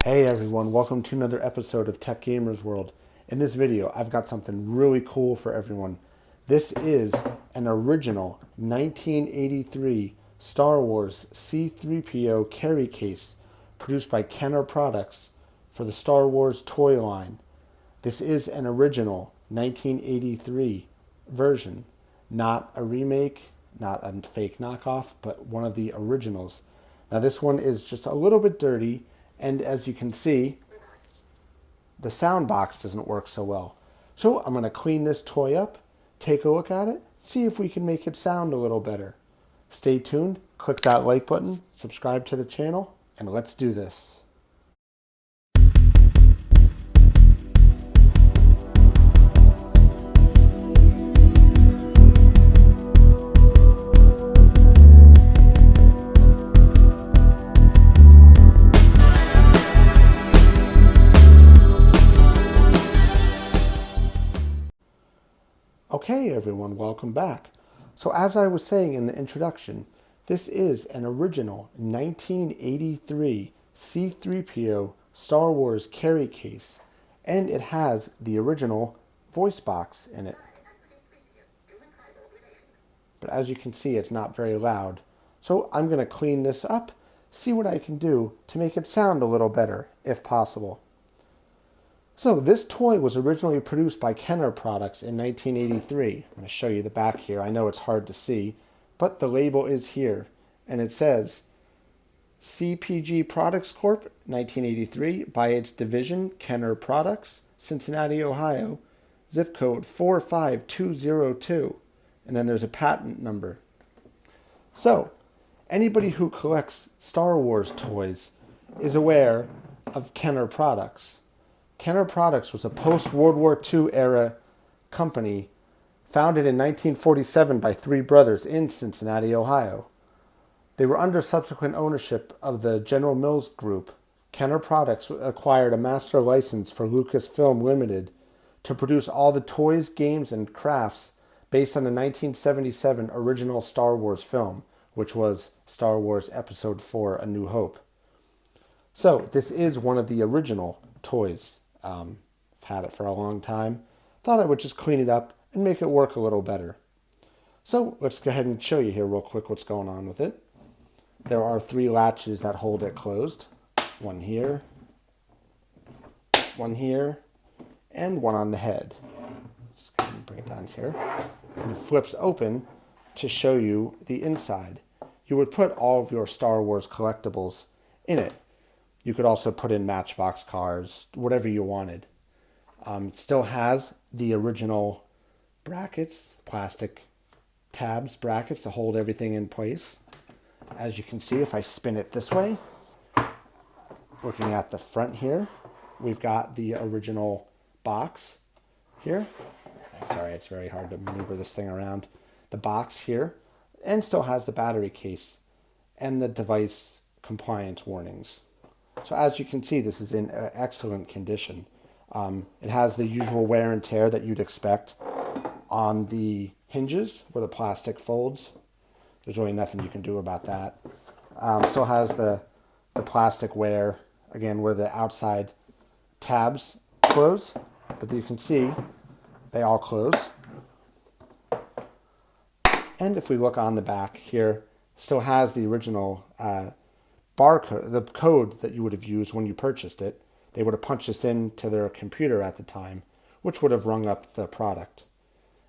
Hey everyone, welcome to another episode of Tech Gamers World. In this video, I've got something really cool for everyone. This is an original 1983 Star Wars C-3PO carry case produced by Kenner Products for the Star Wars toy line. This is an original 1983 version, not a remake, not a fake knockoff, but one of the originals. Now this one is just a little bit dirty, and as you can see, the sound box doesn't work so well. So I'm going to clean this toy up, take a look at it, see if we can make it sound a little better. Stay tuned, click that like button, subscribe to the channel, and let's do this. Okay everyone, welcome back. So as I was saying in the introduction, this is an original 1983 C-3PO Star Wars carry case, and it has the original voice box in it. But as you can see, it's not very loud. So I'm going to clean this up, see what I can do to make it sound a little better, if possible. So this toy was originally produced by Kenner Products in 1983. I'm going to show you the back here. I know it's hard to see, but the label is here, and it says CPG Products Corp. 1983 by its division Kenner Products, Cincinnati, Ohio, zip code 45202, and then there's a patent number. So anybody who collects Star Wars toys is aware of Kenner Products. Kenner Products was a post-World War II era company founded in 1947 by three brothers in Cincinnati, Ohio. They were under subsequent ownership of the General Mills Group. Kenner Products acquired a master license for Lucasfilm Limited to produce all the toys, games, and crafts based on the 1977 original Star Wars film, which was Star Wars Episode IV: A New Hope. So this is one of the original toys. I've had it for a long time. Thought I would just clean it up and make it work a little better. So let's go ahead and show you here real quick what's going on with it. There are three latches that hold it closed. One here, and one on the head. Just go ahead and bring it down here. And it flips open to show you the inside. You would put all of your Star Wars collectibles in it. You could also put in Matchbox cars, whatever you wanted. It still has the original brackets, plastic tabs, brackets to hold everything in place. As you can see, if I spin it this way, looking at the front here, we've got the original box here. Sorry, it's very hard to maneuver this thing around. The box here, and still has the battery case and the device compliance warnings. So as you can see, this is in excellent condition. It has the usual wear and tear that you'd expect on the hinges where the plastic folds. There's really nothing you can do about that. Still has the plastic wear, again, where the outside tabs close. But you can see they all close. And if we look on the back here, still has the original barcode, the code that you would have used when you purchased it. They would have punched this into their computer at the time, which would have rung up the product.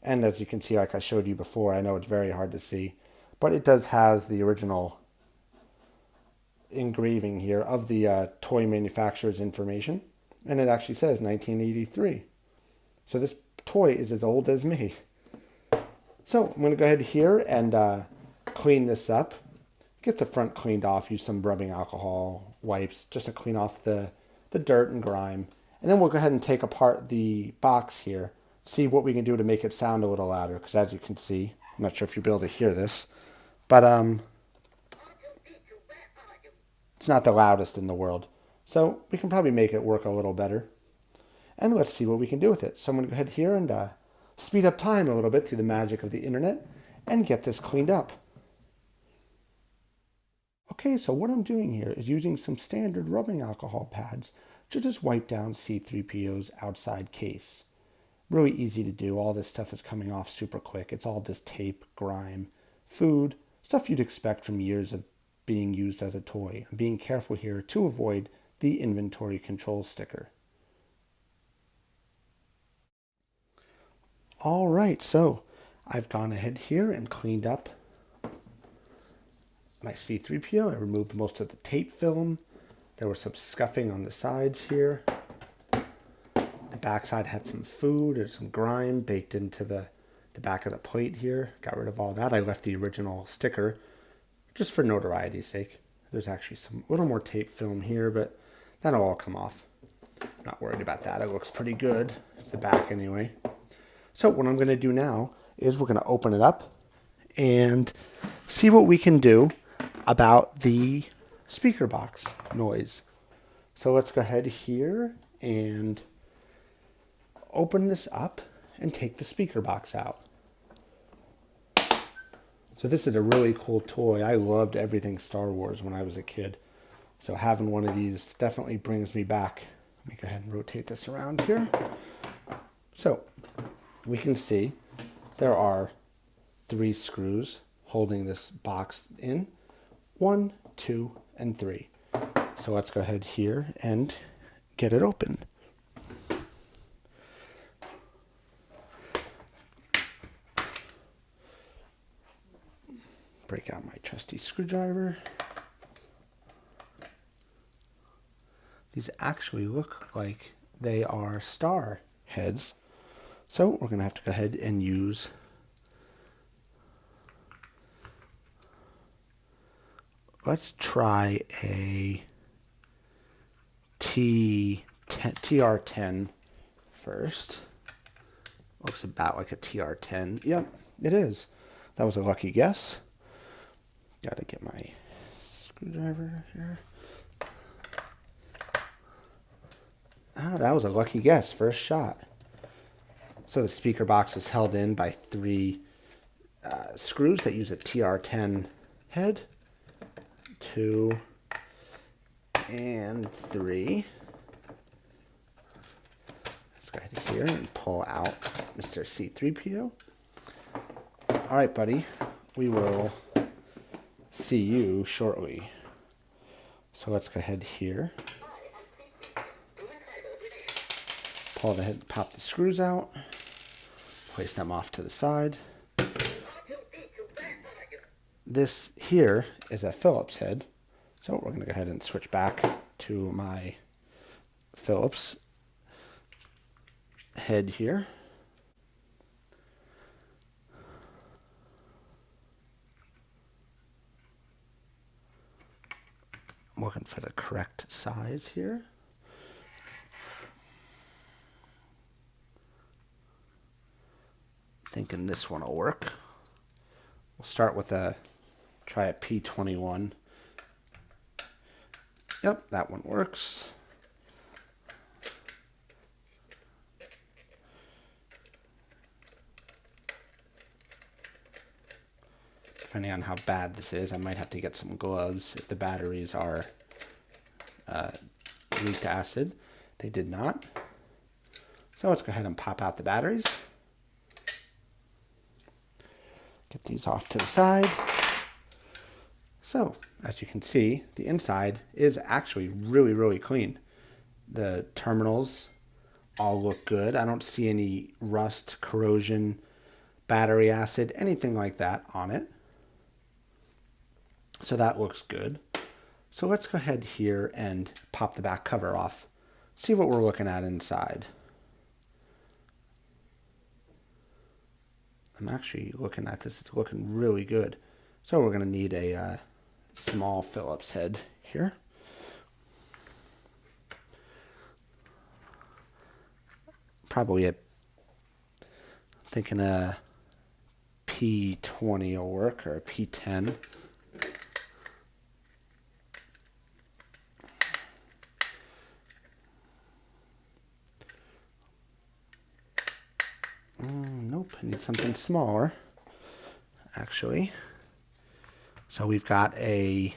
And as you can see, like I showed you before, I know it's very hard to see, but it does has the original engraving here of the toy manufacturer's information, and it actually says 1983. So this toy is as old as me. So I'm going to go ahead here and clean this up. Get the front cleaned off, use some rubbing alcohol wipes just to clean off the dirt and grime. And then we'll go ahead and take apart the box here, see what we can do to make it sound a little louder. Because as you can see, I'm not sure if you'll be able to hear this, but it's not the loudest in the world. So we can probably make it work a little better. And let's see what we can do with it. So I'm going to go ahead here and speed up time a little bit through the magic of the internet and get this cleaned up. Okay, so what I'm doing here is using some standard rubbing alcohol pads to just wipe down C-3PO's outside case. Really easy to do. All this stuff is coming off super quick. It's all just tape, grime, food, stuff you'd expect from years of being used as a toy. I'm being careful here to avoid the inventory control sticker. All right, so I've gone ahead here and cleaned up my C-3PO. I removed most of the tape film. There was some scuffing on the sides here. The backside had some food or some grime baked into the back of the plate here. Got rid of all that. I left the original sticker just for notoriety's sake. There's actually some little more tape film here, but that'll all come off. I'm not worried about that. It looks pretty good. It's the back anyway. So what I'm going to do now is we're going to open it up and see what we can do about the speaker box noise. So let's go ahead here and open this up and take the speaker box out. So this is a really cool toy. I loved everything Star Wars when I was a kid. So having one of these definitely brings me back. Let me go ahead and rotate this around here. So we can see there are 3 screws holding this box in. 1, 2, and 3. So let's go ahead here and get it open. Break out my trusty screwdriver. These actually look like they are star heads. So we're going to have to go ahead and use let's try a TR10 first. Looks about like a TR10. Yep, it is. That was a lucky guess. Gotta get my screwdriver here. Oh, that was a lucky guess. First shot. So the speaker box is held in by 3 screws that use a TR10 head. 2 and 3. Let's go ahead here and pull out Mr. C-3PO. All right, buddy. We will see you shortly. So let's go ahead here. Pull the head, pop the screws out. Place them off to the side. This here is a Phillips head. So we're going to go ahead and switch back to my Phillips head here. I'm looking for the correct size here. Thinking this one will work. We'll start with try a P21. Yep, that one works. Depending on how bad this is, I might have to get some gloves if the batteries are leaked acid. They did not. So let's go ahead and pop out the batteries. Get these off to the side. So, as you can see, the inside is actually really, really clean. The terminals all look good. I don't see any rust, corrosion, battery acid, anything like that on it. So that looks good. So let's go ahead here and pop the back cover off. See what we're looking at inside. I'm actually looking at this. It's looking really good. So we're going to need a small Phillips head here. Probably thinking a P20 will work, or a P10. Nope, I need something smaller, actually. So we've got a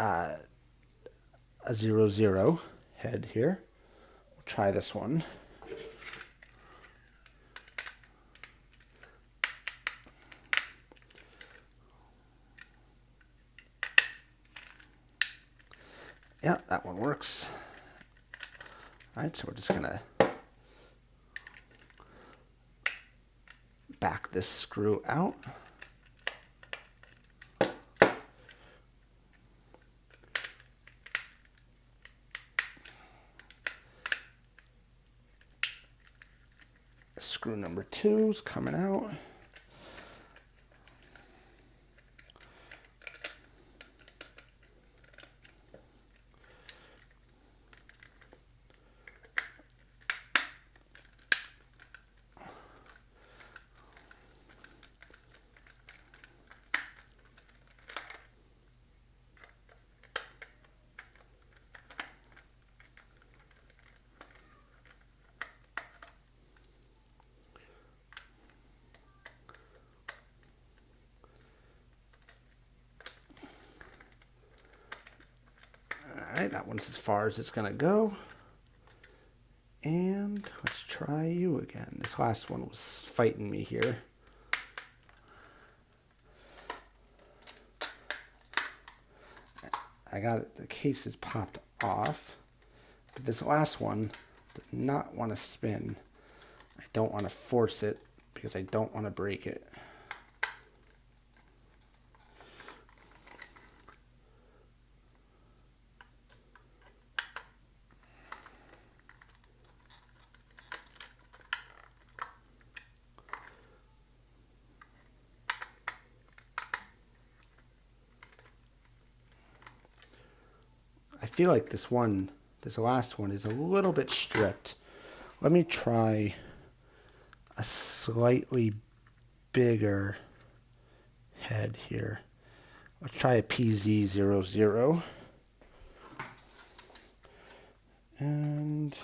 a 00 head here. We'll try this one. Yeah, that one works. All right, so we're just gonna back this screw out. Screw number 2's coming out. Alright, that one's as far as it's going to go. And let's try you again. This last one was fighting me here. I got it, the case is popped off. But this last one does not want to spin. I don't want to force it because I don't want to break it. I feel like this last one is a little bit stripped. Let me try a slightly bigger head here. Let's try a PZ00. And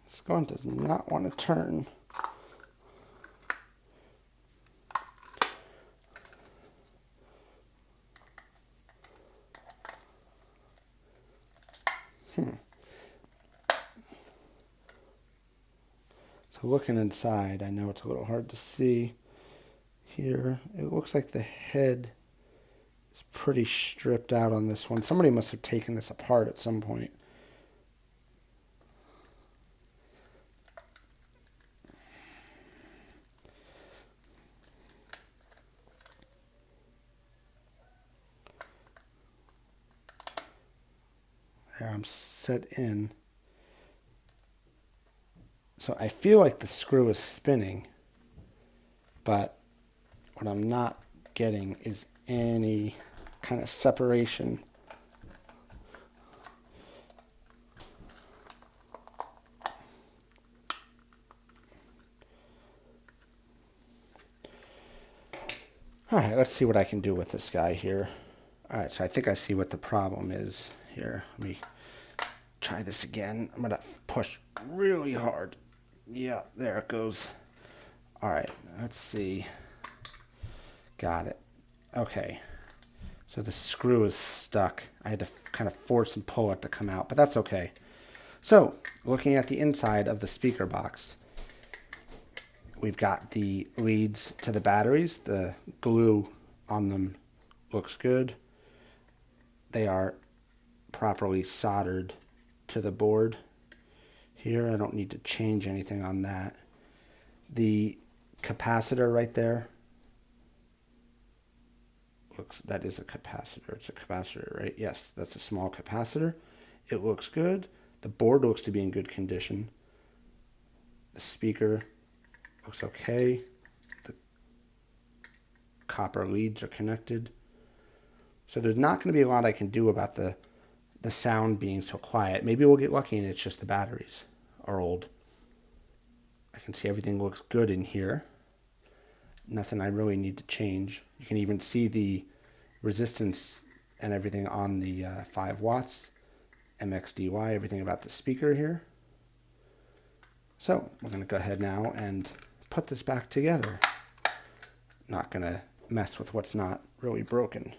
this gun does not want to turn. So looking inside, I know it's a little hard to see here. It looks like the head is pretty stripped out on this one. Somebody must have taken this apart at some point. There, I'm set in. So I feel like the screw is spinning, but what I'm not getting is any kind of separation. All right, let's see what I can do with this guy here. All right, so I think I see what the problem is here. Let me try this again. I'm gonna push really hard. Yeah, there it goes. All right, let's see. Got it. Okay, so the screw is stuck. I had to kind of force and pull it to come out, but that's okay. So, looking at the inside of the speaker box, we've got the leads to the batteries. The glue on them looks good. They are properly soldered to the board here. I don't need to change anything on that. The capacitor right there, that is a capacitor. It's a capacitor, right? Yes, that's a small capacitor. It looks good. The board looks to be in good condition. The speaker looks okay. The copper leads are connected. So there's not going to be a lot I can do about the sound being so quiet. Maybe we'll get lucky and it's just the batteries are old. I can see everything looks good in here. Nothing I really need to change. You can even see the resistance and everything on the 5 watts. MXDY, everything about the speaker here. So we're going to go ahead now and put this back together. Not going to mess with what's not really broken.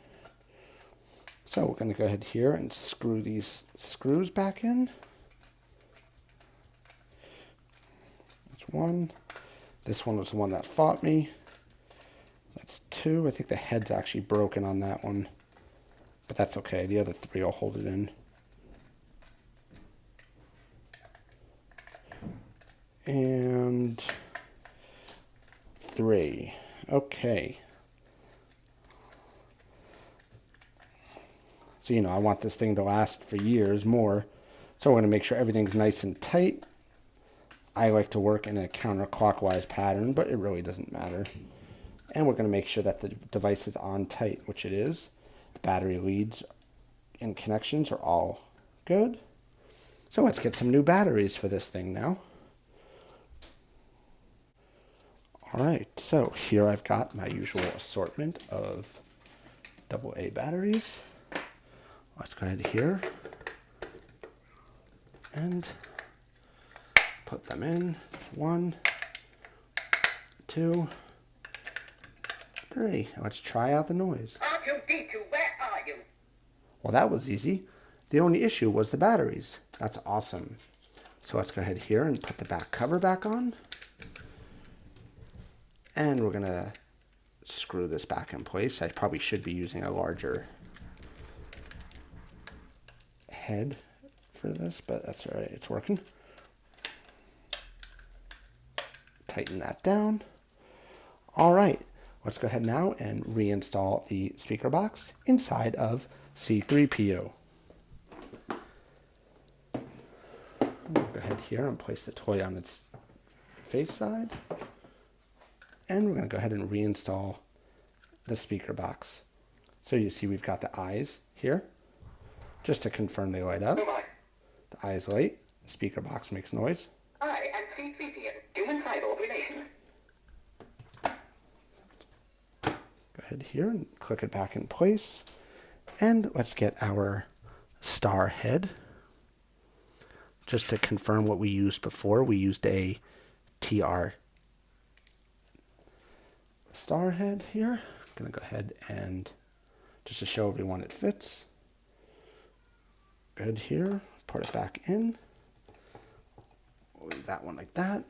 So we're going to go ahead here and screw these screws back in. That's one. This one was the one that fought me. That's two. I think the head's actually broken on that one. But that's okay. The other three will hold it in. And three. Okay. So, you know, I want this thing to last for years more. So we're going to make sure everything's nice and tight. I like to work in a counterclockwise pattern, but it really doesn't matter. And we're going to make sure that the device is on tight, which it is. Battery leads and connections are all good. So let's get some new batteries for this thing now. All right, so here I've got my usual assortment of AA batteries. Let's go ahead here and put them in. 1, 2, 3. Let's try out the noise. R2-D2, where are you? Well, that was easy. The only issue was the batteries. That's awesome. So let's go ahead here and put the back cover back on. And we're going to screw this back in place. I probably should be using a larger head for this, but that's all right. It's working. Tighten that down. All right. Let's go ahead now and reinstall the speaker box inside of C-3PO. Go ahead here and place the toy on its face side. And we're going to go ahead and reinstall the speaker box. So you see we've got the eyes here. Just to confirm they light up. The eyes light. The speaker box makes noise. I am C-3PO, human-cyborg relation. Go ahead here and click it back in place. And let's get our star head. Just to confirm what we used before, we used a TR star head here. I'm going to go ahead and just to show everyone it fits. Good here. Put it back in. We'll leave that one like that.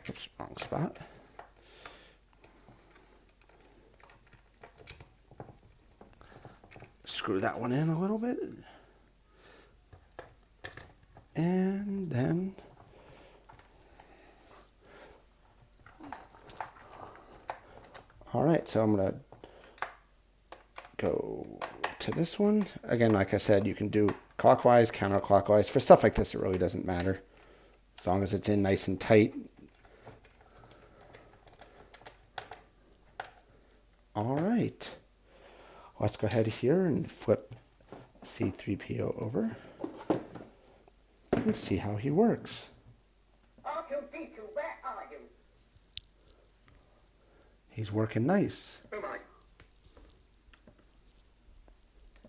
Oops, wrong spot. Screw that one in a little bit. And then all right, so I'm going to go to this one. Again, like I said, you can do clockwise, counterclockwise. For stuff like this, it really doesn't matter. As long as it's in nice and tight. All right. Let's go ahead here and flip C-3PO over and see how he works. R2-D2, where are you? He's working nice. Who am I?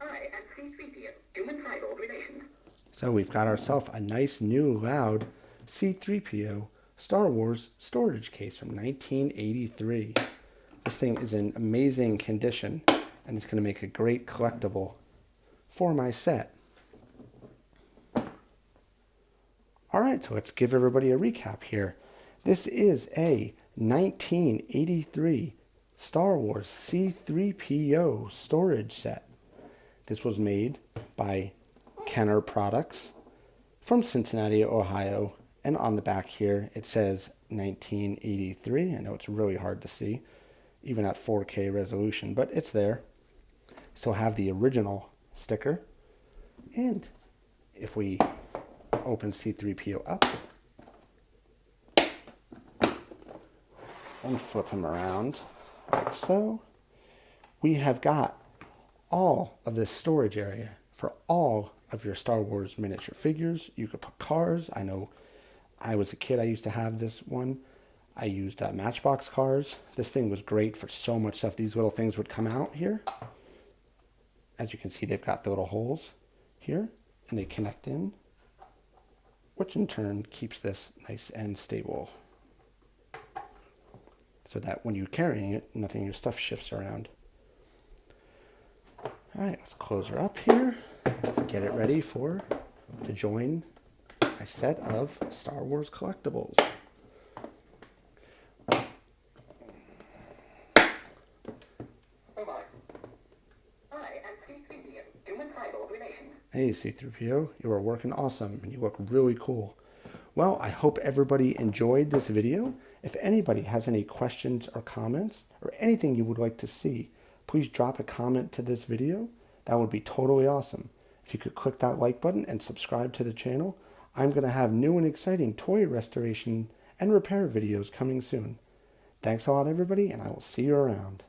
I am C-3PO, human-cyborg relation. So we've got ourselves a nice new loud C-3PO Star Wars storage case from 1983. This thing is in amazing condition and it's going to make a great collectible for my set. All right, so let's give everybody a recap here. This is a 1983 Star Wars C-3PO storage set. This was made by Kenner Products from Cincinnati, Ohio. And on the back here, it says 1983. I know it's really hard to see, even at 4K resolution, but it's there. Still have the original sticker. And if we open C-3PO up and flip him around like so, we have got all of this storage area for all of your Star Wars miniature figures. You could put cars. I know I was a kid, I used to have this one. I used Matchbox cars. This thing was great for so much stuff. These little things would come out here as you can see, they've got the little holes here, and they connect in, which in turn keeps this nice and stable, so that when you're carrying it, nothing of your stuff shifts around. All right, let's close her up here, get it ready to join my set of Star Wars collectibles. Hey C-3PO, you are working awesome and you look really cool. Well, I hope everybody enjoyed this video. If anybody has any questions or comments or anything you would like to see, please drop a comment to this video. That would be totally awesome. If you could click that like button and subscribe to the channel, I'm going to have new and exciting toy restoration and repair videos coming soon. Thanks a lot everybody, and I will see you around.